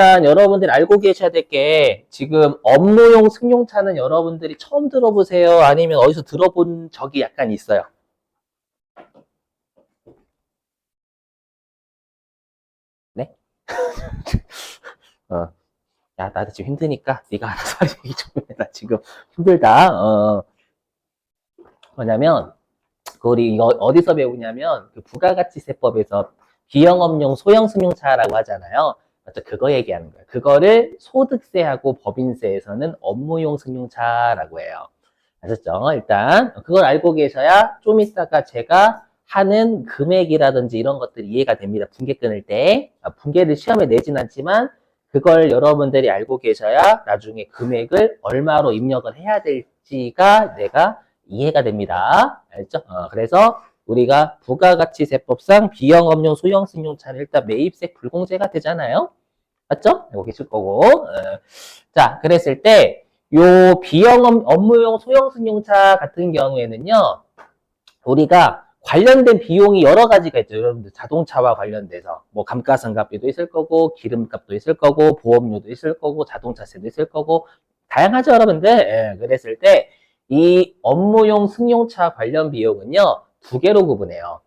일단 여러분들이 알고 계셔야 될 게 지금 업무용 승용차는 여러분들이 처음 들어보세요? 아니면 어디서 들어본 적이 약간 있어요? 네? 어. 야, 나도 지금 힘드니까 네가 알아서 얘기 좀 해. 나 지금 힘들다. 뭐냐면 우리 이거 어디서 배우냐면 그 부가가치세법에서 비영업용 소형 승용차라고 하잖아요. 맞죠? 그거 얘기하는 거예요. 그거를 소득세하고 법인세에서는 업무용 승용차라고 해요. 아셨죠? 일단 그걸 알고 계셔야 좀 이따가 제가 하는 금액이라든지 이런 것들이 이해가 됩니다. 분계 끊을 때. 분계를 시험에 내진 않지만 그걸 여러분들이 알고 계셔야 나중에 금액을 얼마로 입력을 해야 될지가 내가 이해가 됩니다. 알죠? 그래서 우리가 부가가치세법상 비영업용 소형 승용차는 일단 매입세 불공제가 되잖아요. 맞죠? 알고 계실 거고. 자, 그랬을 때 요 비영업 업무용 소형 승용차 같은 경우에는요. 우리가 관련된 비용이 여러 가지가 있죠. 여러분들 자동차와 관련돼서 뭐 감가상각비도 있을 거고 기름값도 있을 거고 보험료도 있을 거고 자동차세도 있을 거고 다양하죠, 여러분들. 예, 그랬을 때 이 업무용 승용차 관련 비용은요. 두 개로 구분해요.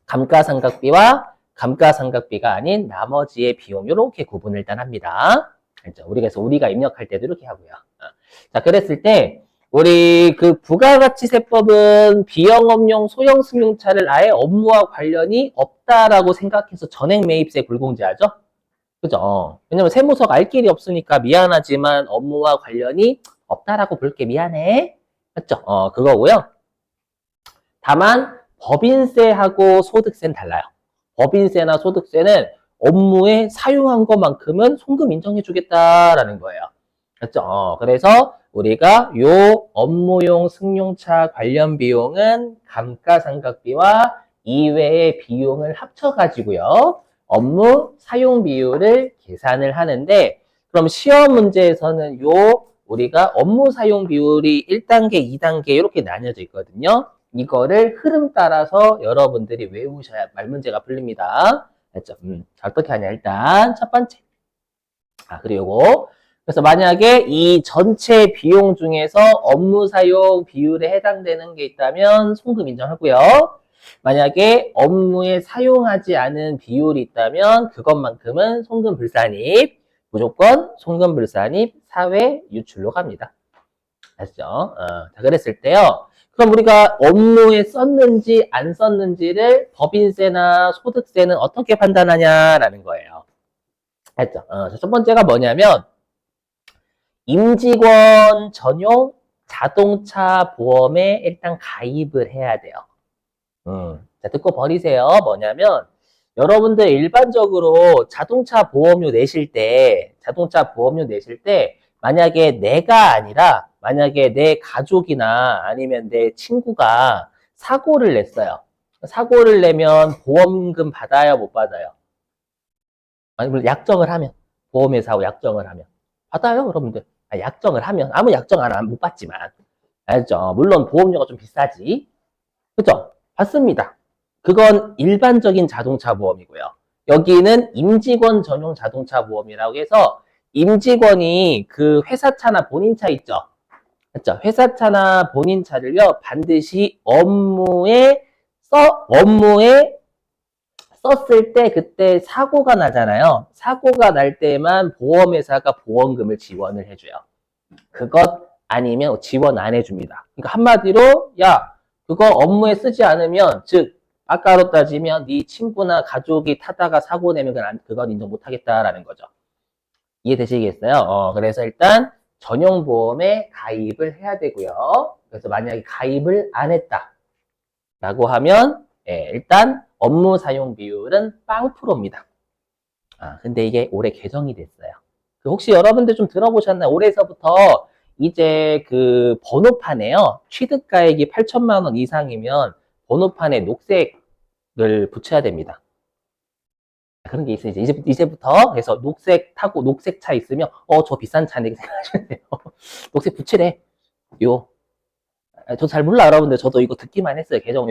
감가상각비와 감가상각비가 아닌 나머지의 비용 이렇게 구분을 일단 합니다. 알죠? 그래서 우리가 입력할 때도 이렇게 하고요. 자, 그랬을 때 우리 그 부가가치세법은 비영업용 소형 승용차를 아예 업무와 관련이 없다라고 생각해서 전액 매입세 불공제하죠? 그죠? 왜냐면 세무서가 알 길이 없으니까 미안하지만 업무와 관련이 없다라고 볼게 미안해. 맞죠? 그거고요. 다만 법인세하고 소득세는 달라요. 법인세나 소득세는 업무에 사용한 것만큼은 송금 인정해주겠다라는 거예요. 그렇죠? 그래서 우리가 요 업무용 승용차 관련 비용은 감가상각비와 이외의 비용을 합쳐가지고요. 업무 사용 비율을 계산을 하는데 그럼 시험 문제에서는 요 우리가 업무 사용 비율이 1단계, 2단계 이렇게 나뉘어져 있거든요. 이거를 흐름 따라서 여러분들이 외우셔야 말문제가 풀립니다. 알죠? 어떻게 하냐 일단 첫 번째. 그리고 그래서 만약에 이 전체 비용 중에서 업무 사용 비율에 해당되는 게 있다면 송금 인정하고요. 만약에 업무에 사용하지 않은 비율이 있다면 그것만큼은 송금 불산입, 무조건 송금 불산입 사회 유출로 갑니다. 아시죠? 자, 그랬을 때요. 그럼 우리가 업무에 썼는지 안 썼는지를 법인세나 소득세는 어떻게 판단하냐라는 거예요. 알죠? 첫 번째가 뭐냐면 임직원 전용 자동차 보험에 일단 가입을 해야 돼요. 자, 듣고 버리세요. 뭐냐면 여러분들 일반적으로 자동차 보험료 내실 때 만약에 내가 아니라 만약에 내 가족이나 아니면 내 친구가 사고를 냈어요. 사고를 내면 보험금 받아요, 못 받아요? 아니, 물론 약정을 하면 보험회사하고 약정을 하면 받아요, 여러분들. 약정을 하면 아무 약정 안 하면 못 받지만 알죠? 물론 보험료가 좀 비싸지. 그죠? 받습니다. 그건 일반적인 자동차 보험이고요. 여기는 임직원 전용 자동차 보험이라고 해서 임직원이 그 회사 차나 본인 차 있죠? 그죠? 회사 차나 본인 차를요, 반드시 업무에 썼을 때 그때 사고가 나잖아요. 사고가 날 때만 보험회사가 보험금을 지원을 해줘요. 그것 아니면 지원 안 해줍니다. 그러니까 한마디로 야 그거 업무에 쓰지 않으면 즉 아까로 따지면 네 친구나 가족이 타다가 사고 내면 그건 인정 못하겠다라는 거죠. 이해되시겠어요? 그래서 일단 전용보험에 가입을 해야 되고요. 그래서 만약에 가입을 안 했다라고 하면 일단 업무 사용 비율은 0%입니다. 근데 이게 올해 개정이 됐어요. 혹시 여러분들 좀 들어보셨나요? 올해서부터 이제 그 번호판에요. 취득가액이 8천만 원 이상이면 번호판에 녹색을 붙여야 됩니다. 그런 게 있어요. 이제부터 그래서 녹색 타고 녹색 차 있으면 저 비싼 차네 생각하시면 돼요. 녹색 붙이래. 저 잘 몰라 여러분들. 저도 이거 듣기만 했어요. 개정.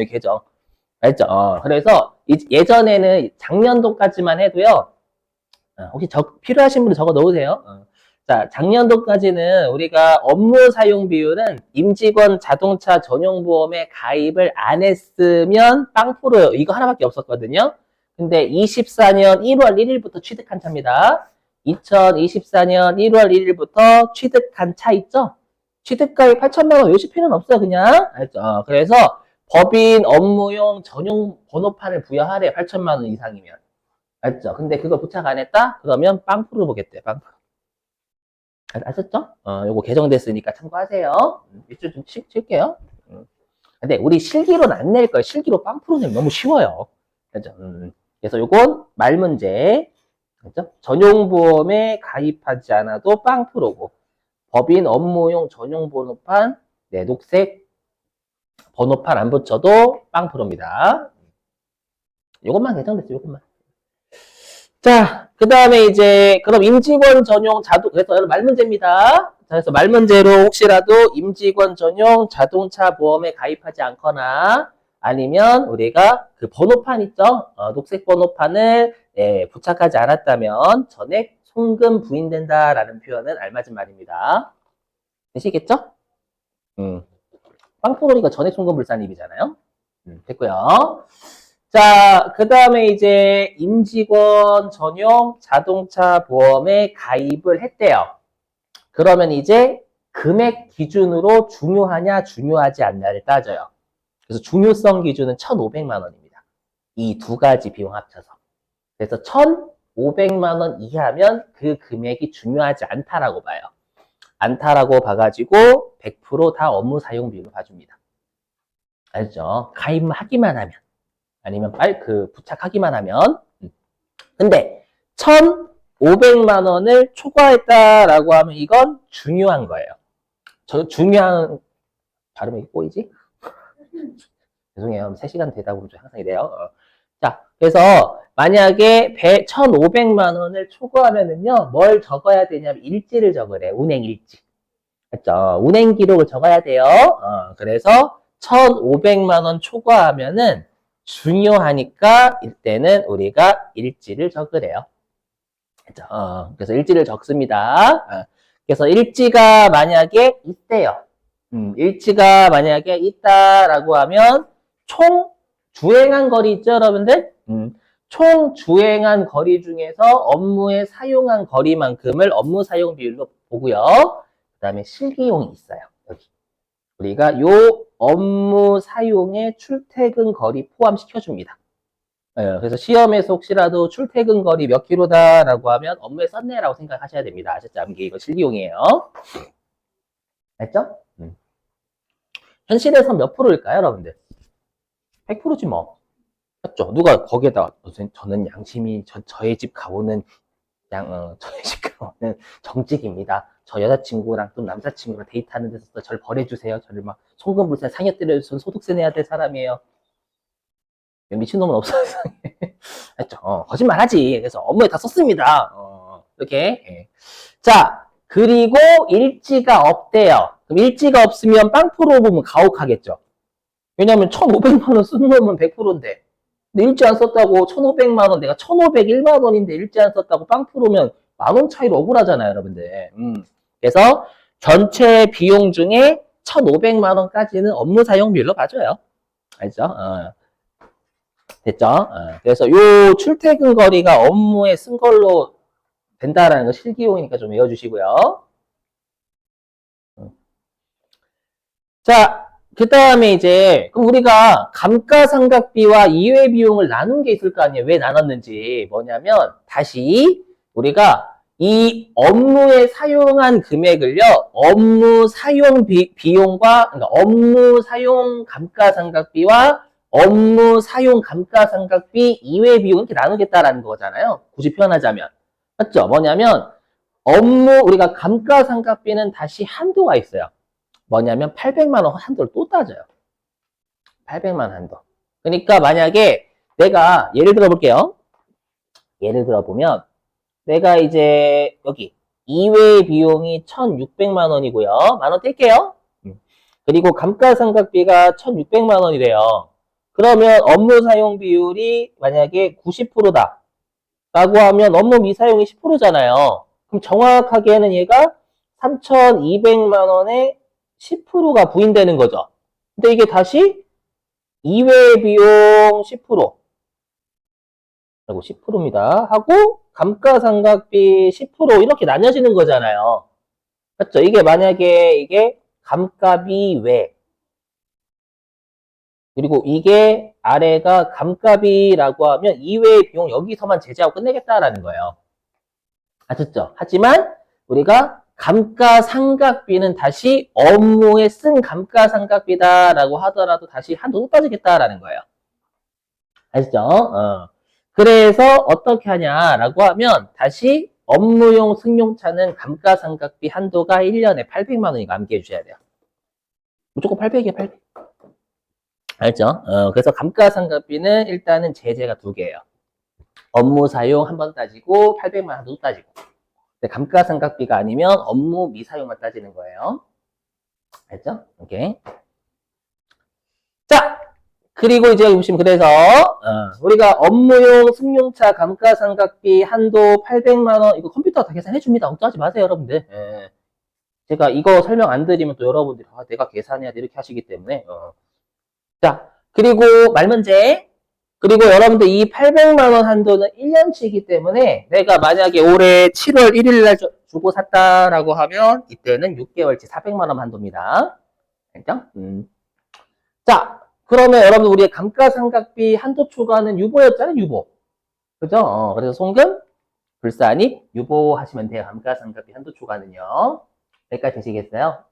알죠? 그래서 예전에는 작년도까지만 해도요. 혹시 필요하신 분은 적어 놓으세요. 자, 작년도까지는 우리가 업무 사용 비율은 임직원 자동차 전용보험에 가입을 안 했으면 빵프로요. 이거 하나밖에 없었거든요. 근데 24년 1월 1일부터 취득한 차입니다. 2024년 1월 1일부터 취득한 차 있죠? 취득가액 8천만 원 외우실 필요는 없어요, 그냥. 알죠? 그래서 법인 업무용 전용 번호판을 부여하래, 8천만 원 이상이면. 알죠? 근데 그거 부착 안 했다? 그러면 빵프로 보겠대, 빵프로. 아셨죠? 요거 개정됐으니까 참고하세요. 밑줄 좀 칠게요. 근데 우리 실기로는 안 낼 거예요. 실기로 빵프로 내면 너무 쉬워요. 그죠? 그래서 요건 말 문제. 그죠? 전용보험에 가입하지 않아도 빵프로고, 법인 업무용 전용 번호판, 네, 녹색 번호판 안 붙여도 빵프로입니다. 요것만 개정됐어요, 요것만. 자, 그 다음에 이제, 그럼 임직원 전용 그래서 말 문제입니다. 그래서 말 문제로 혹시라도 임직원 전용 자동차 보험에 가입하지 않거나 아니면 우리가 그 번호판 있죠? 녹색 번호판을 부착하지 않았다면 전액 송금 부인된다라는 표현은 알맞은 말입니다. 되시겠죠? 빵프로니까 전액 송금 불산입이잖아요. 됐고요. 자, 그 다음에 이제 임직원 전용 자동차 보험에 가입을 했대요. 그러면 이제 금액 기준으로 중요하냐, 중요하지 않냐를 따져요. 그래서 중요성 기준은 1,500만 원입니다. 이 두 가지 비용 합쳐서. 그래서 1,500만 원 이하면 그 금액이 중요하지 않다라고 봐요. 않다라고 봐가지고 100%다 업무 사용 비율로 봐줍니다. 알죠? 가입하기만 하면. 아니면 부착하기만 하면. 근데 1,500만 원을 초과했다라고 하면 이건 중요한 거예요. 중요한 발음이 꼬이지? 죄송해요. 3시간 되다 보면 항상 이래요. 자, 그래서 만약에 1,500만 원을 초과하면은요, 뭘 적어야 되냐면 일지를 적으래. 운행 일지. 맞죠? 운행 기록을 적어야 돼요. 그래서 1,500만 원 초과하면은 중요하니까 이때는 우리가 일지를 적으래요. 그죠? 그래서 일지를 적습니다. 그래서 일지가 만약에 있대요. 일지가 만약에 있다라고 하면 총 주행한 거리 있죠, 여러분들? 총 주행한 거리 중에서 업무에 사용한 거리만큼을 업무 사용 비율로 보고요. 그 다음에 실기용이 있어요. 여기. 우리가 요 업무 사용에 출퇴근 거리 포함시켜줍니다. 그래서 시험에서 혹시라도 출퇴근 거리 몇 킬로다라고 하면 업무에 썼네라고 생각하셔야 됩니다. 아셨죠? 암기 이거 실기용이에요. 알죠? 현실에서 몇 프로일까요, 여러분들? 100%지 뭐. 맞죠? 누가 거기에다가 저는 양심이 저의 집 가오는 저희 집 가오는 정직입니다. 저 여자친구랑 또 남자친구랑 데이트하는 데서 저를 벌해주세요. 저를 막 송금불세 상여 때려서 소득세 내야 될 사람이에요. 미친놈은 없어요. 했죠. 거짓말 하지. 그래서 업무에 다 썼습니다. 이렇게. 예. 자, 그리고 일지가 없대요. 그럼 일지가 없으면 빵프로 보면 가혹하겠죠. 왜냐면 1,500만 원 쓴 놈은 100%인데. 근데 일지 안 썼다고 1,500만 원, 내가 1,501만 원인데 일지 안 썼다고 빵프로면 만 원 차이로 억울하잖아요, 여러분들. 그래서 전체 비용 중에 1,500만 원까지는 업무 사용 비율로 봐줘요. 알죠? 됐죠? 그래서 요 출퇴근 거리가 업무에 쓴 걸로 된다라는 거 실기용이니까 좀 외워주시고요. 자, 그 다음에 이제 그럼 우리가 감가상각비와 이외 비용을 나눈 게 있을 거 아니에요. 왜 나눴는지 뭐냐면 다시 우리가 이 업무에 사용한 금액을요, 업무 사용 비용과 그러니까 업무 사용 감가상각비와 업무 사용 감가상각비 이외 비용 이렇게 나누겠다라는 거잖아요. 굳이 표현하자면. 맞죠? 뭐냐면 우리가 감가상각비는 다시 한도가 있어요. 뭐냐면 800만 원 한도를 또 따져요. 800만 원 한도. 그러니까 만약에 내가 예를 들어 볼게요. 예를 들어 보면 내가 이제 여기 이외 비용이 1,600만 원이고요. 만 원 뗄게요. 그리고 감가상각비가 1,600만 원이래요. 그러면 업무 사용 비율이 만약에 90%다. 라고 하면 업무 미사용이 10%잖아요. 그럼 정확하게는 얘가 3,200만 원에 10%가 부인되는 거죠. 근데 이게 다시 이외 비용 10%, 그리고 10%입니다. 하고 감가상각비 10% 이렇게 나뉘어지는 거잖아요. 맞죠? 이게 만약에 이게 감가비 외, 그리고 이게 아래가 감가비라고 하면 이외의 비용 여기서만 제재하고 끝내겠다라는 거예요. 아셨죠? 하지만 우리가 감가상각비는 다시 업무에 쓴 감가상각비다라고 하더라도 다시 한도 빠지겠다라는 거예요. 아시죠? 그래서 어떻게 하냐라고 하면 다시 업무용 승용차는 감가상각비 한도가 1년에 800만 원이니까 암기해 주셔야 돼요. 무조건 800이에요, 800. 알죠? 그래서 감가상각비는 일단은 제재가 두 개예요. 업무 사용 한 번 따지고 800만 한도 따지고. 근데 감가상각비가 아니면 업무 미사용만 따지는 거예요. 알죠? 오케이. 자, 그리고 이제 보시면 그래서 우리가 업무용 승용차 감가상각비 한도 800만 원 이거 컴퓨터가 다 계산해 줍니다. 걱정하지 마세요, 여러분들. 예. 제가 이거 설명 안 드리면 또 여러분들이 내가 계산해야 돼 이렇게 하시기 때문에 자, 그리고 말문제. 그리고 여러분들 이 800만 원 한도는 1년치이기 때문에 내가 만약에 올해 7월 1일 날 주고 샀다라고 하면 이때는 6개월치 400만 원 한도입니다. 알죠? 자, 그러면 여러분 우리의 감가상각비 한도 초과는 유보였잖아요, 유보. 그죠? 그래서 송금, 불산입, 유보하시면 돼요. 감가상각비 한도 초과는요. 여기까지 되시겠어요?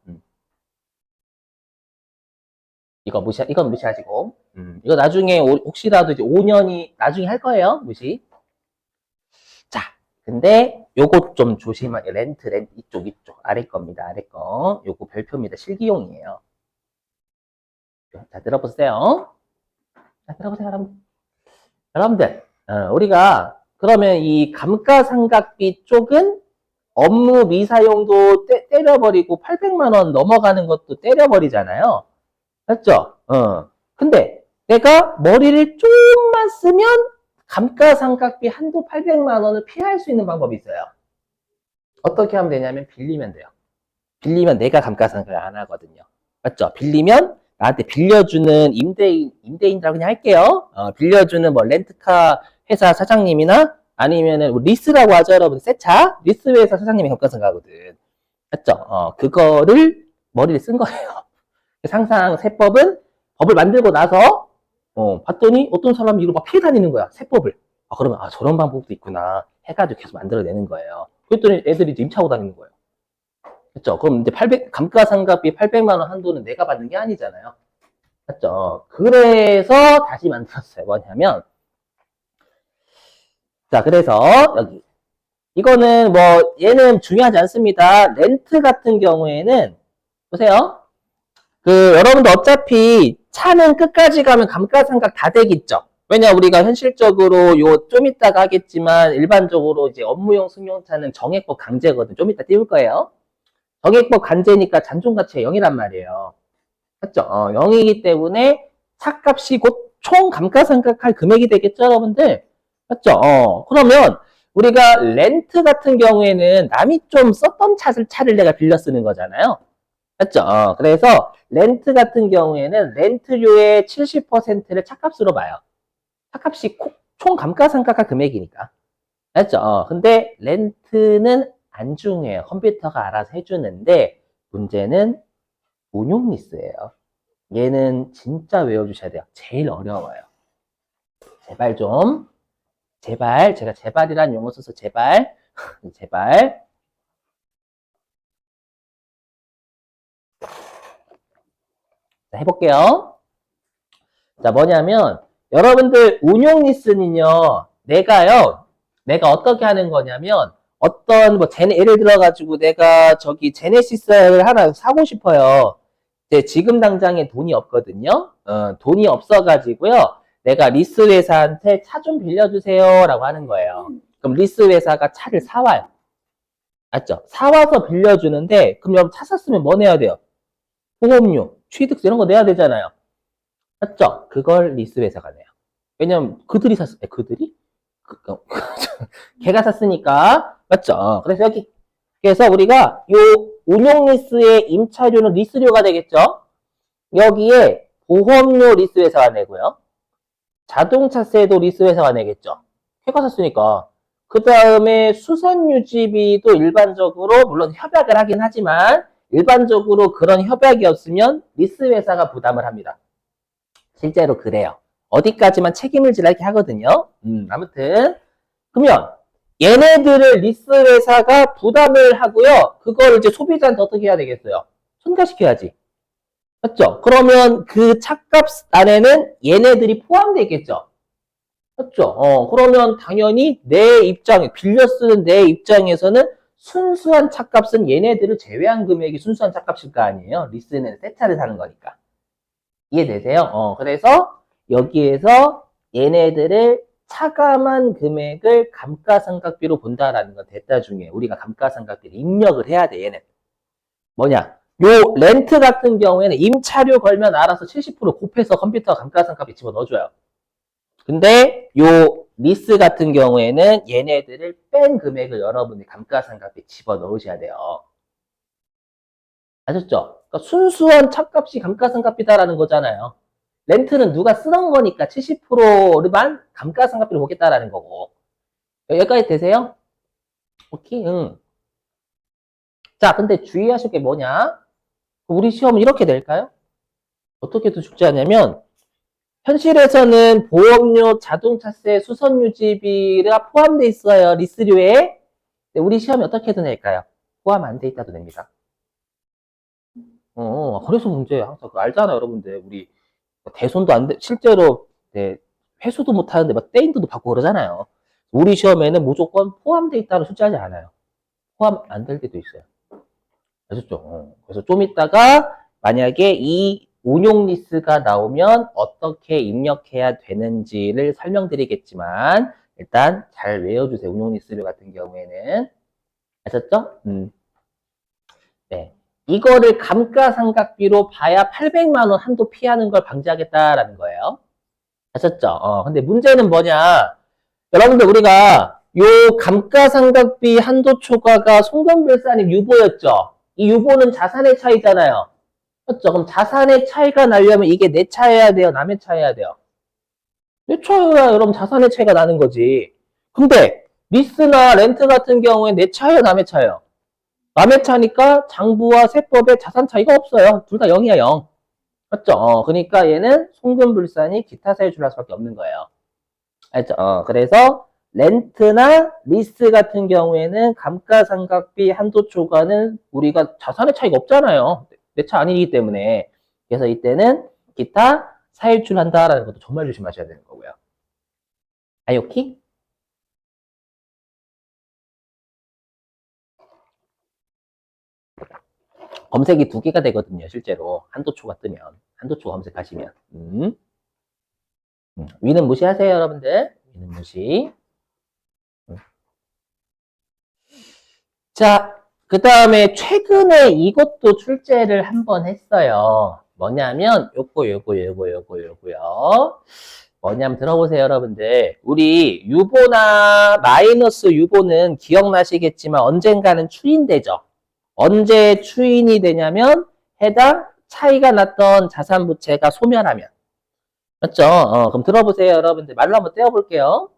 이건 무시하시고. 이거 나중에 혹시라도 이제 5년이 나중에 할 거예요. 무시. 자, 근데 요거 좀 조심하게. 렌트 이쪽 아래 겁니다. 아래 거. 요거 별표입니다. 실기용이에요. 자, 들어보세요. 자, 들어보세요, 여러분. 여러분들, 우리가 그러면 이 감가상각비 쪽은 업무 미사용도 때려버리고 800만 원 넘어가는 것도 때려버리잖아요. 맞죠? 근데 내가 머리를 조금만 쓰면 감가상각비 한도 800만 원을 피할 수 있는 방법이 있어요. 어떻게 하면 되냐면 빌리면 돼요. 빌리면 내가 감가상각을 안 하거든요. 맞죠? 빌리면 나한테 빌려주는 임대인이라고 그냥 할게요. 빌려주는 뭐 렌트카 회사 사장님이나 아니면은 리스라고 하죠, 여러분. 새 차? 리스 회사 사장님이 감가상각하거든. 맞죠? 그거를 머리를 쓴 거예요. 항상 세법은 법을 만들고 나서 봤더니 어떤 사람이 이걸 막 피해 다니는 거야. 세법을. 그러면 저런 방법도 있구나 해가지고 계속 만들어내는 거예요. 그랬더니 애들이 이제 임차하고 다니는 거예요. 그렇죠? 그럼 이제 감가상각비 800만 원 한도는 내가 받는 게 아니잖아요. 맞죠? 그래서 다시 만들었어요. 뭐냐면 자, 그래서 여기 이거는 뭐 얘는 중요하지 않습니다. 렌트 같은 경우에는 보세요. 여러분들 어차피 차는 끝까지 가면 감가상각 다 되겠죠. 왜냐 우리가 현실적으로 좀 이따가 하겠지만 일반적으로 이제 업무용 승용차는 정액법 강제거든. 좀 이따 띄울 거예요. 정액법 강제니까 잔존가치가 0이란 말이에요. 맞죠? 0이기 때문에 차값이 곧 총 감가상각할 금액이 되겠죠, 여러분들? 맞죠? 그러면 우리가 렌트 같은 경우에는 남이 좀 썼던 차를 내가 빌려 쓰는 거잖아요. 맞죠? 그래서 렌트 같은 경우에는 렌트료의 70%를 차값으로 봐요. 차값이 총 감가상각할 금액이니까. 맞죠? 근데 렌트는 안 중요해요. 컴퓨터가 알아서 해주는데 문제는 운용 리스예요. 얘는 진짜 외워주셔야 돼요. 제일 어려워요. 제발 좀. 제발. 제가 제발이란 용어 써서 제발. 제발. 자, 해볼게요. 자, 뭐냐면 여러분들 운용 리스는요. 내가 어떻게 하는 거냐면 어떤 예를 들어 가지고 내가 저기 제네시스를 하나 사고 싶어요. 이제 지금 당장에 돈이 없거든요. 돈이 없어 가지고요. 내가 리스 회사한테 차 좀 빌려주세요라고 하는 거예요. 그럼 리스 회사가 차를 사와요. 맞죠? 사와서 빌려주는데 그럼 여러분 차 샀으면 뭐 내야 돼요? 보험료, 취득세 이런 거 내야 되잖아요. 맞죠? 그걸 리스 회사가 내요. 왜냐면 그들이 샀을 때 그들이? 걔가 샀으니까. 맞죠? 그래서 여기. 그래서 우리가 요 운용 리스의 임차료는 리스료가 되겠죠? 여기에 보험료 리스 회사가 내고요. 자동차세도 리스 회사가 내겠죠? 걔가 샀으니까. 그 다음에 수선 유지비도 일반적으로, 물론 협약을 하긴 하지만, 일반적으로 그런 협약이 없으면 리스 회사가 부담을 합니다. 실제로 그래요. 어디까지만 책임을 지라게 하거든요. 아무튼. 그러면 얘네들을 리스 회사가 부담을 하고요. 그걸 이제 소비자한테 어떻게 해야 되겠어요? 전가시켜야지. 맞죠? 그러면 그 차값 안에는 얘네들이 포함되어 있겠죠? 맞죠? 그러면 당연히 내 입장, 빌려 쓰는 내 입장에서는 순수한 차값은 얘네들을 제외한 금액이 순수한 차값일 거 아니에요? 리스는 새 차를 사는 거니까. 이해되세요? 그래서 여기에서 얘네들을 차감한 금액을 감가상각비로 본다라는 건 됐다 중에 우리가 감가상각비를 입력을 해야 돼, 얘는. 뭐냐? 요 렌트 같은 경우에는 임차료 걸면 알아서 70% 곱해서 컴퓨터가 감가상각비 집어넣어줘요. 근데 요 리스 같은 경우에는 얘네들을 뺀 금액을 여러분이 감가상각비 집어넣으셔야 돼요. 아셨죠? 그러니까 순수한 차값이 감가상각비다라는 거잖아요. 렌트는 누가 쓰던 거니까 70%만 감가상각비로 보겠다라는 거고. 여기까지 되세요? 오케이, 응. 자, 근데 주의하실 게 뭐냐? 우리 시험은 이렇게 될까요? 어떻게 또 죽지 않냐면, 현실에서는 보험료, 자동차세, 수선유지비가 포함되어 있어요. 리스료에. 우리 시험이 어떻게든 될까요? 포함 안 돼 있다도 됩니다. 그래서 문제예요. 항상 알잖아요, 여러분들. 우리 대손도 안 돼, 실제로 네, 회수도 못 하는데 막 떼인도도 받고 그러잖아요. 우리 시험에는 무조건 포함되어 있다고 출제하지 않아요. 포함 안 될 때도 있어요. 아셨죠? 그래서 좀 이따가 만약에 이 운용 리스가 나오면 어떻게 입력해야 되는지를 설명드리겠지만 일단 잘 외워주세요. 운용 리스료 같은 경우에는. 아셨죠? 네. 이거를 감가상각비로 봐야 800만 원 한도 피하는 걸 방지하겠다라는 거예요. 아셨죠? 근데 문제는 뭐냐? 여러분들 우리가 요 감가상각비 한도 초과가 송금별산입 유보였죠? 이 유보는 자산의 차이잖아요. 맞죠? 그럼 자산의 차이가 나려면 이게 내 차여야 돼요? 남의 차여야 돼요? 내 차여야 여러분 자산의 차이가 나는 거지. 근데 리스나 렌트 같은 경우에 내 차여야 남의 차여요? 남의 차니까 장부와 세법에 자산 차이가 없어요. 둘 다 0이야 0. 맞죠? 그러니까 얘는 송금불산이 기타 사유 줄할 수밖에 없는 거예요. 알죠? 그래서 렌트나 리스 같은 경우에는 감가상각비 한도 초과는 우리가 자산의 차이가 없잖아요. 내 차 아니기 때문에. 그래서 이때는 기타 사유출한다라는 것도 정말 조심하셔야 되는 거고요. 아이오키? 검색이 두 개가 되거든요, 실제로. 한도초가 뜨면. 한도초 검색하시면. 위는 무시하세요, 여러분들. 위는 무시. 자, 그 다음에 최근에 이것도 출제를 한번 했어요. 뭐냐면, 요거요. 뭐냐면 들어보세요, 여러분들. 우리 유보나 마이너스 유보는 기억나시겠지만 언젠가는 추인되죠. 언제 추인이 되냐면 해당 차이가 났던 자산 부채가 소멸하면. 맞죠? 그럼 들어보세요, 여러분들. 말로 한번 떼어볼게요.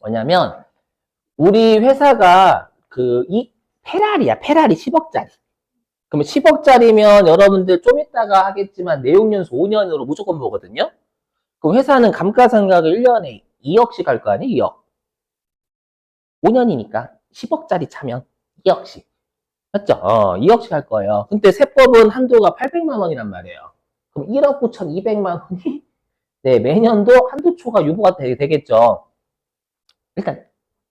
뭐냐면 우리 회사가 페라리 10억짜리. 그러면 10억짜리면 여러분들 좀 이따가 하겠지만 내용연수 5년으로 무조건 보거든요. 그럼 회사는 감가상각을 1년에 2억씩 할 거 아니에요? 2억. 5년이니까 10억짜리 차면 2억씩. 맞죠? 2억씩 할 거예요. 근데 세법은 한도가 800만 원이란 말이에요. 그럼 1억 9,200만 원이 네, 매년도 한도 초과 유보가 되겠죠. 일단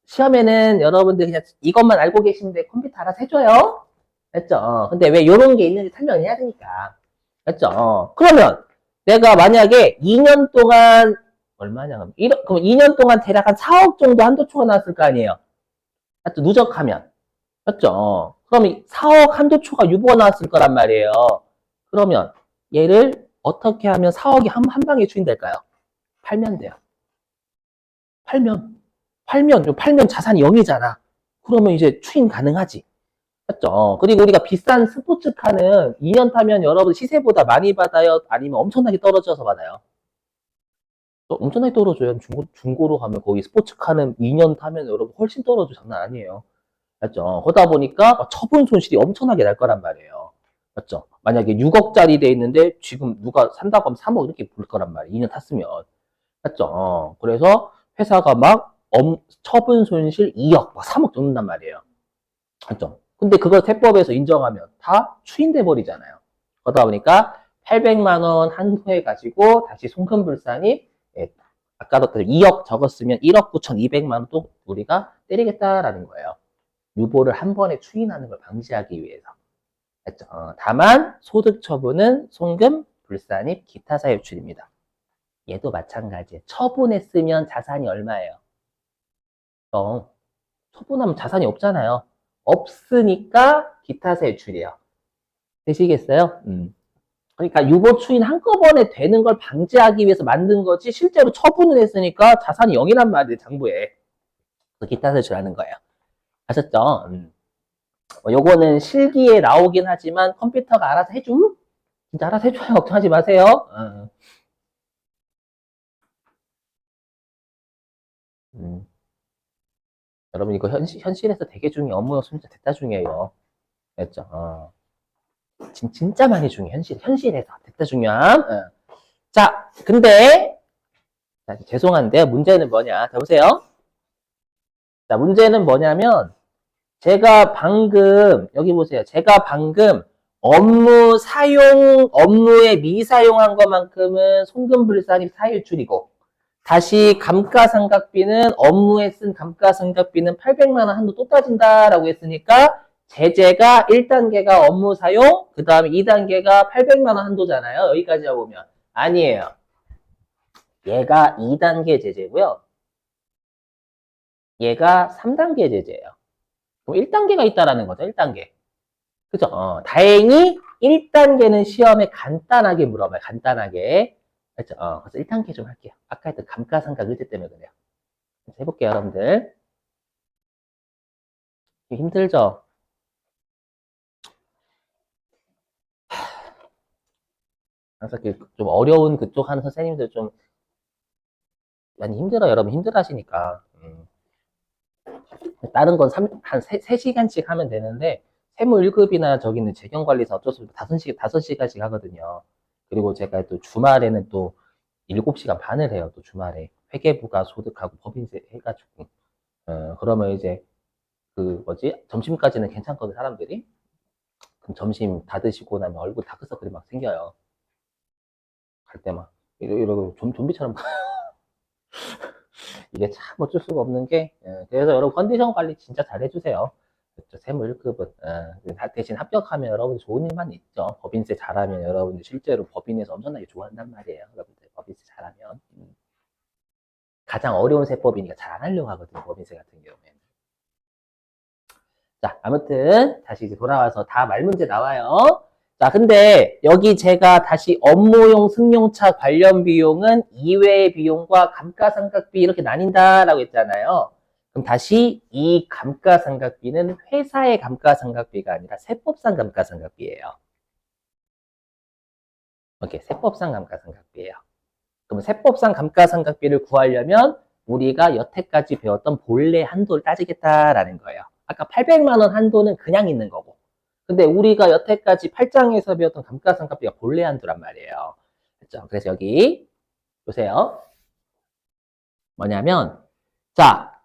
시험에는 여러분들 그냥 이것만 알고 계시는데 컴퓨터 알아서 해줘요. 맞죠? 근데 왜 이런 게 있는지 설명을 해야 되니까. 맞죠? 그러면 내가 만약에 2년 동안 얼마냐? 그럼 2년 동안 대략 한 4억 정도 한도 초과 나왔을 거 아니에요. 맞죠? 누적하면. 맞죠? 그럼 4억 한도 초과 유보가 나왔을 거란 말이에요. 그러면 얘를 어떻게 하면 4억이 한 방에 추인될까요? 팔면 돼요. 팔면 팔면 자산이 0이잖아. 그러면 이제 추인 가능하지. 맞죠? 그리고 우리가 비싼 스포츠카는 2년 타면 여러분 시세보다 많이 받아요? 아니면 엄청나게 떨어져서 받아요? 엄청나게 떨어져요. 중고로 가면 거의 스포츠카는 2년 타면 여러분 훨씬 떨어져. 장난 아니에요. 맞죠? 그러다 보니까 처분 손실이 엄청나게 날 거란 말이에요. 맞죠? 만약에 6억짜리 돼 있는데 지금 누가 산다고 하면 3억 이렇게 불 거란 말이에요. 2년 탔으면. 맞죠? 그래서 회사가 막 처분 손실 2억, 막 3억 줬는단 말이에요. 맞죠? 근데 그걸 세법에서 인정하면 다 추인돼 버리잖아요. 그러다 보니까 800만 원 한도해 가지고 다시 송금불산이 아까도 2억 적었으면 1억 9,200만 원 또 우리가 때리겠다라는 거예요. 유보를 한 번에 추인하는 걸 방지하기 위해서. 했죠. 다만 소득 처분은 송금, 불산입, 기타 사유출입니다. 얘도 마찬가지예요. 처분했으면 자산이 얼마예요? 처분하면 자산이 없잖아요. 없으니까 기타 사유출이에요. 되시겠어요? 그러니까 유보 추인 한꺼번에 되는 걸 방지하기 위해서 만든 거지 실제로 처분을 했으니까 자산이 0이란 말이에요. 장부에. 기타 사유출하는 거예요. 아셨죠? 요거는 실기에 나오긴 하지만 컴퓨터가 알아서 해줌? 진짜 알아서 해줘요. 걱정하지 마세요. 여러분 이거 현실에서 되게 중요해. 업무 진짜 됐다 중요해요. 알죠? 진짜 많이 중요해. 현실에서 됐다 중요함. 자, 근데 자, 죄송한데요. 문제는 뭐냐? 자, 보세요. 자, 문제는 뭐냐면 제가 방금 여기 보세요. 제가 방금 업무에 미사용한 것만큼은 송금불산입 사유출이고 다시 감가상각비는 업무에 쓴 감가상각비는 800만 원 한도 또 따진다라고 했으니까 제재가 1단계가 업무 사용, 그 다음에 2단계가 800만 원 한도잖아요. 여기까지 보면 아니에요. 얘가 2단계 제재고요. 얘가 3단계 제재예요. 그럼 1단계가 있다라는 거죠. 1단계. 그죠? 다행히 1단계는 시험에 간단하게 물어봐요. 간단하게. 그렇죠? 그래서 1단계 좀 할게요. 아까 했던 감가상각 의제 때문에 그래요. 해볼게요, 여러분들. 힘들죠? 항상 좀 어려운 그쪽 하는 선생님들 좀 많이 힘들어요. 여러분 힘들어 하시니까. 다른 건 한 3시간씩 하면 되는데, 세무 1급이나 저기는 재경관리사 어쩔 수 없이 5시간씩 하거든요. 그리고 제가 또 주말에는 또 7시간 반을 해요. 또 주말에. 회계부가 소득하고 법인세 해가지고. 그러면 이제 점심까지는 괜찮거든, 사람들이. 그럼 점심 다 드시고 나면 얼굴 다크서클이 막 생겨요. 갈 때 막. 이러고 좀비처럼. 이게 참 어쩔 수가 없는 게, 그래서 여러분 컨디션 관리 진짜 잘 해주세요. 그렇죠. 세무 1급은. 대신 합격하면 여러분 좋은 일만 있죠. 법인세 잘하면 여러분들 실제로 법인에서 엄청나게 좋아한단 말이에요. 여러분들 법인세 잘하면. 가장 어려운 세법이니까 잘 안 하려고 하거든요. 법인세 같은 경우에는. 자, 아무튼 다시 이제 돌아와서 다 말문제 나와요. 자, 근데 여기 제가 다시 업무용 승용차 관련 비용은 이외의 비용과 감가상각비 이렇게 나뉜다라고 했잖아요. 그럼 다시 이 감가상각비는 회사의 감가상각비가 아니라 세법상 감가상각비예요. 오케이, 세법상 감가상각비예요. 그럼 세법상 감가상각비를 구하려면 우리가 여태까지 배웠던 본래 한도를 따지겠다라는 거예요. 아까 800만 원 한도는 그냥 있는 거고. 근데 우리가 여태까지 8장에서 배웠던 감가상각비가 본래 한도란 말이에요. 그렇죠? 그래서 여기 보세요. 뭐냐면 자,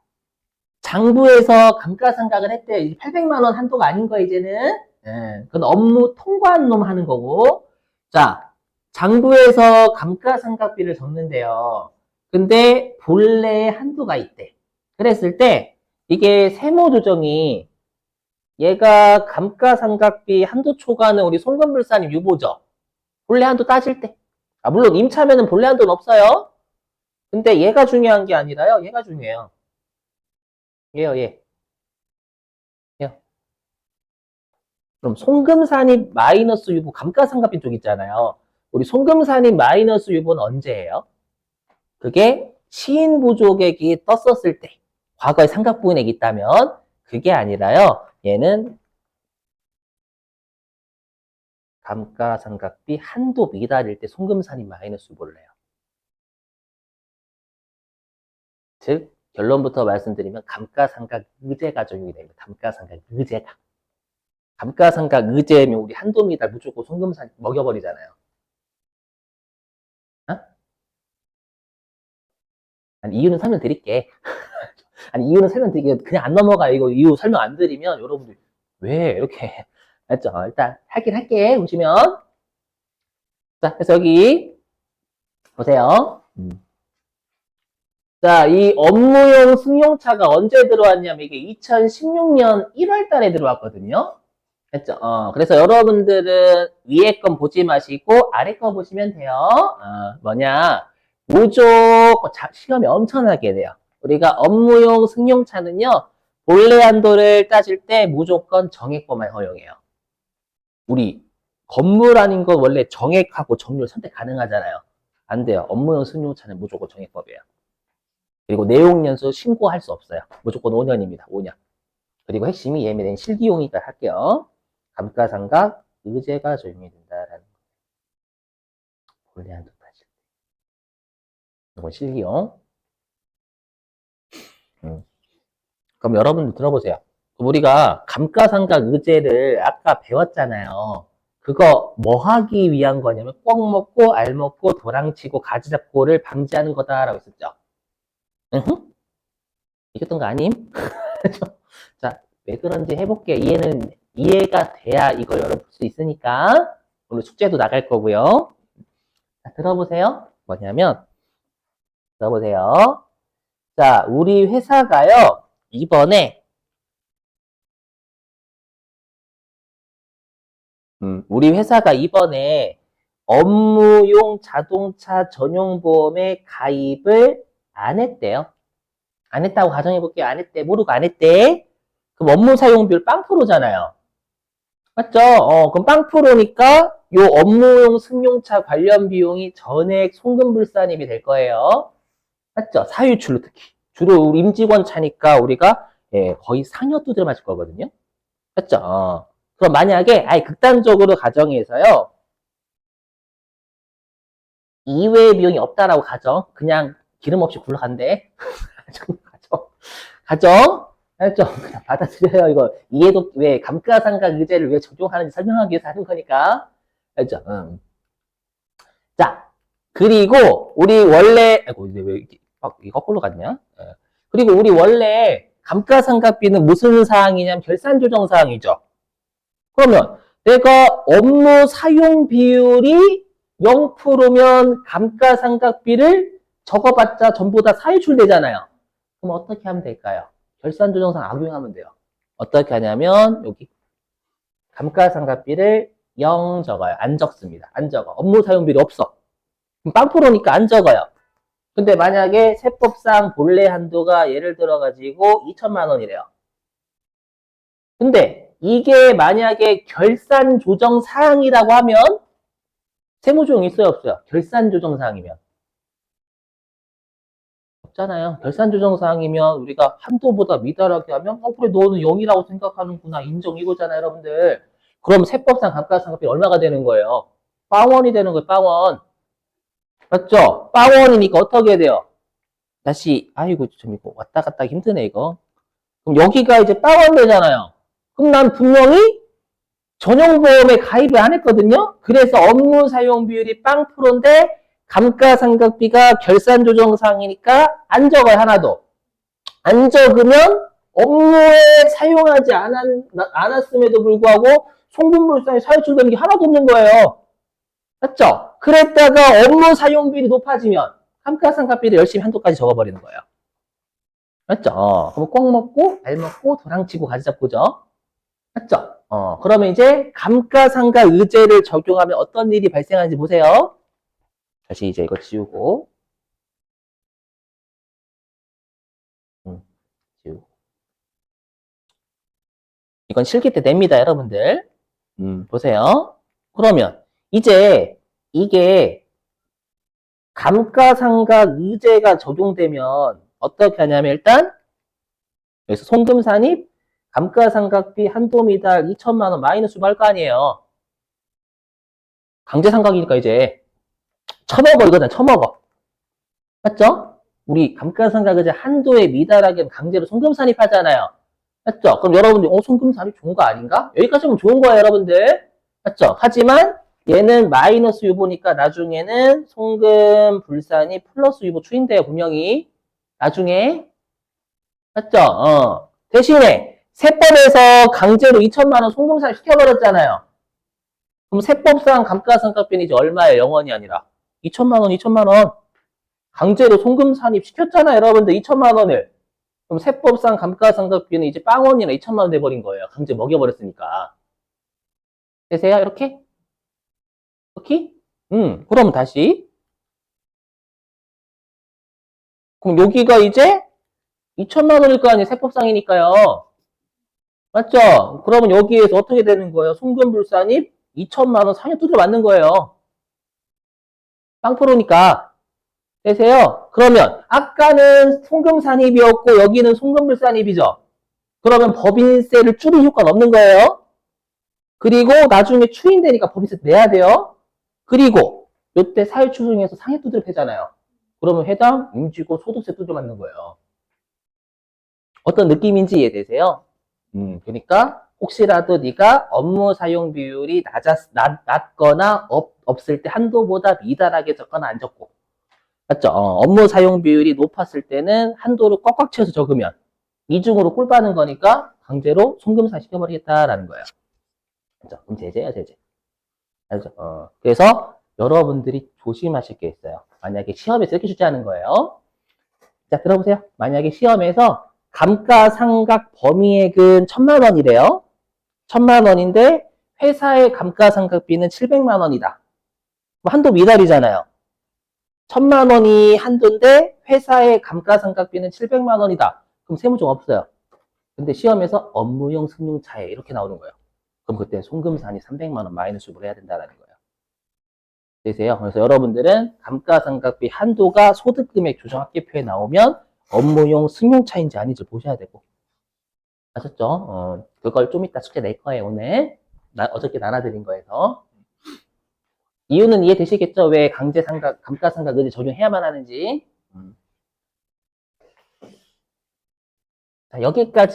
장부에서 감가상각을 했대. 800만 원 한도가 아닌 거야 이제는. 그건 업무 통과한 놈 하는 거고. 자, 장부에서 감가상각비를 적는데요. 근데 본래 한도가 있대. 그랬을 때 이게 세무조정이 얘가 감가상각비 한도 초과는 우리 송금불산입 유보죠. 본래 한도 따질 때. 물론 임차면은 본래 한도는 없어요. 근데 얘가 중요한 게 아니라요. 얘가 중요해요. 얘요, 얘. 얘요. 그럼 송금산입 마이너스 유보 감가상각비 쪽 있잖아요. 우리 송금산입 마이너스 유보는 언제예요? 그게 시인부족액이 떴었을 때. 과거에 삼각부인액이 있다면 그게 아니라요. 얘는 감가상각비 한도 미달일 때 송금산인 마이너스 유보를 해요. 즉 결론부터 말씀드리면 감가상각의제가 적용이 됩니다. 감가상각의제가. 감가상각의제면 우리 한도 미달 무조건 송금산 먹여버리잖아요. 어? 아니, 이유는 설명드릴게. 아니, 이유는 설명드릴게요. 그냥 안 넘어가. 이거 이유 설명 안 드리면 여러분들 왜 이렇게 알죠? 일단 하긴 할게. 보시면 자, 그래서 여기 보세요. 자, 이 업무용 승용차가 언제 들어왔냐면 이게 2016년 1월 달에 들어왔거든요. 했죠? 그래서 여러분들은 위에 건 보지 마시고 아래 거 보시면 돼요. 뭐냐? 무조건 시험이 엄청나게 돼요. 우리가 업무용 승용차는요, 본래 한도를 따질 때 무조건 정액법만 허용해요. 우리 건물 아닌 건 원래 정액하고 정률 선택 가능하잖아요. 안 돼요. 업무용 승용차는 무조건 정액법이에요. 그리고 내용연수 신고할 수 없어요. 무조건 5년입니다. 5년. 그리고 핵심이 예매된 실기용이니까 할게요. 감가상각 의제가 적용이 된다라는 거. 본래 한도 따질 때. 이건 실기용. 그럼 여러분들 들어보세요. 우리가 감가상각 의제를 아까 배웠잖아요. 그거 뭐 하기 위한 거냐면 꽉 먹고 알 먹고 도랑치고 가지 잡고를 방지하는 거다라고 했었죠. 이겼던 거 아님? 자, 왜 그런지 해볼게. 이해가 돼야 이걸 여러분 풀 수 있으니까 오늘 숙제도 나갈 거고요. 자, 들어보세요. 뭐냐면 들어보세요. 자, 우리 회사가요. 이번에 우리 회사가 이번에 업무용 자동차 전용 보험에 가입을 안 했대요. 안 했다고 가정해볼게요. 안 했대. 모르고 안 했대. 그럼 업무 사용비율 빵프로잖아요. 맞죠? 그럼 빵프로니까 요 업무용 승용차 관련 비용이 전액 송금불산임이 될 거예요. 맞죠? 사유출로 특히. 주로 우리 임직원 차니까 우리가 거의 상여 두드려 맞을 거거든요. 맞죠? 그럼 만약에 아예 극단적으로 가정해서요. 이외의 비용이 없다라고 가정. 그냥 기름 없이 굴러간대. 가정. 알죠? 그냥 받아들여요. 이거 이해도 왜 감가상각 의제를 왜 적용하는지 설명하기 위해서 하는 거니까. 알죠? 자, 그리고 우리 원래 아이고 왜 이게 거꾸로 갔냐? 그리고 우리 원래 감가상각비는 무슨 사항이냐면 결산조정 사항이죠. 그러면 내가 업무 사용 비율이 0%면 감가상각비를 적어봤자 전부 다 사유출되잖아요. 그럼 어떻게 하면 될까요? 결산조정상 악용하면 돼요. 어떻게 하냐면 여기 감가상각비를 0 적어요. 안 적습니다. 안 적어. 업무 사용비율이 없어. 그럼 빵프로니까 안 적어요. 근데 만약에 세법상 본래 한도가 예를 들어가지고 2천만 원이래요. 근데 이게 만약에 결산 조정 사항이라고 하면 세무조정 있어요, 없어요? 결산 조정 사항이면 없잖아요. 결산 조정 사항이면 우리가 한도보다 미달하게 하면 그래 너는 0이라고 생각하는구나 인정 이거잖아요, 여러분들. 그럼 세법상 감가상각비 얼마가 되는 거예요? 빵원이 되는 거예요, 빵원. 맞죠? 빵원이니까 어떻게 해야 돼요? 다시 아이고 좀 이거 왔다 갔다 힘드네 이거. 그럼 여기가 이제 빵원 되잖아요. 그럼 난 분명히 전용보험에 가입을 안 했거든요. 그래서 업무 사용 비율이 빵프로인데 감가상각비가 결산조정사항이니까 안 적어요. 하나도. 안 적으면 업무에 사용하지 않았음에도 불구하고 송금불상에 사유출되는 게 하나도 없는 거예요. 맞죠? 그랬다가 업무 사용 비율이 높아지면 감가상각비를 열심히 한도까지 적어버리는 거예요. 맞죠? 그럼 꼭 먹고 발 먹고 도랑치고 가지 잡고죠. 맞죠? 그러면 이제 감가상각 의제를 적용하면 어떤 일이 발생하는지 보세요. 다시 이제 이거 지우고. 지우고. 이건 실기 때 냅니다, 여러분들. 보세요. 그러면 이제 이게 감가상각 의제가 적용되면 어떻게 하냐면 일단 그래서 송금산입, 감가상각비 한도 미달 2천만 원 마이너스 할 거 아니에요. 강제상각이니까 이제 처먹어 이거잖아. 처먹어. 맞죠? 우리 감가상각 이제 한도에 미달하게 강제로 송금산입하잖아요. 맞죠? 그럼 여러분들 송금산입 좋은 거 아닌가? 여기까지는 좋은 거예요, 여러분들. 맞죠? 하지만 얘는 마이너스 유보니까 나중에는 송금 불산이 플러스 유보 추인돼요, 분명히. 나중에. 맞죠? 대신에 세법에서 강제로 2천만 원 송금산 시켜버렸잖아요. 그럼 세법상 감가상각비는 이제 얼마예요? 0원이 아니라 2천만 원, 2천만 원. 강제로 송금 산입 시켰잖아요, 여러분들. 2천만 원을. 그럼 세법상 감가상각비는 이제 빵원이나 2천만 원 돼버린 거예요. 강제 먹여버렸으니까. 되세요? 이렇게? 이렇게? 그럼 다시. 그럼 여기가 이제 2천만 원일 거 아니에요, 세법상이니까요. 맞죠? 그러면 여기에서 어떻게 되는 거예요? 송금불산입 2천만 원 상여 두드려 맞는 거예요. 빵프로니까. 되세요? 그러면 아까는 송금산입이었고 여기는 송금불산입이죠. 그러면 법인세를 줄일 효과는 없는 거예요. 그리고 나중에 추인되니까 법인세 내야 돼요. 그리고 이때 사유추정에서 상해 두드려 패잖아요. 그러면 해당 임직원 소득세 두드려 맞는 거예요. 어떤 느낌인지 이해되세요? 그러니까 혹시라도 네가 업무 사용 비율이 낮거나 없을 때 한도보다 미달하게 적거나 안 적고, 맞죠? 업무 사용 비율이 높았을 때는 한도를 꽉꽉 채워서 적으면 이중으로 꿀 빠는 거니까 강제로 송금산 시켜버리겠다라는 거예요. 그죠? 그럼 제재야, 제재. 알죠? 그래서 여러분들이 조심하실 게 있어요. 만약에 시험에서 이렇게 출제하는 거예요. 자, 들어보세요. 만약에 시험에서 감가상각 범위액은 1,000만 원이래요. 1,000만 원인데 회사의 감가상각비는 700만 원이다. 한도 미달이잖아요. 1,000만 원이 한도인데 회사의 감가상각비는 700만 원이다. 그럼 세무조가 없어요. 근데 시험에서 업무용 승용차에 이렇게 나오는 거예요. 그럼 그때 송금산이 300만 원 마이너스를 해야 된다는 거예요. 되세요? 그래서 여러분들은 감가상각비 한도가 소득금액 조정합계표에 나오면 업무용 승용차인지 아닌지 보셔야 되고. 아셨죠? 그걸 좀 이따 숙제 낼 거예요, 오늘. 어저께 나눠드린 거에서. 이유는 이해되시겠죠? 왜 감가상각을 적용해야만 하는지. 자, 여기까지.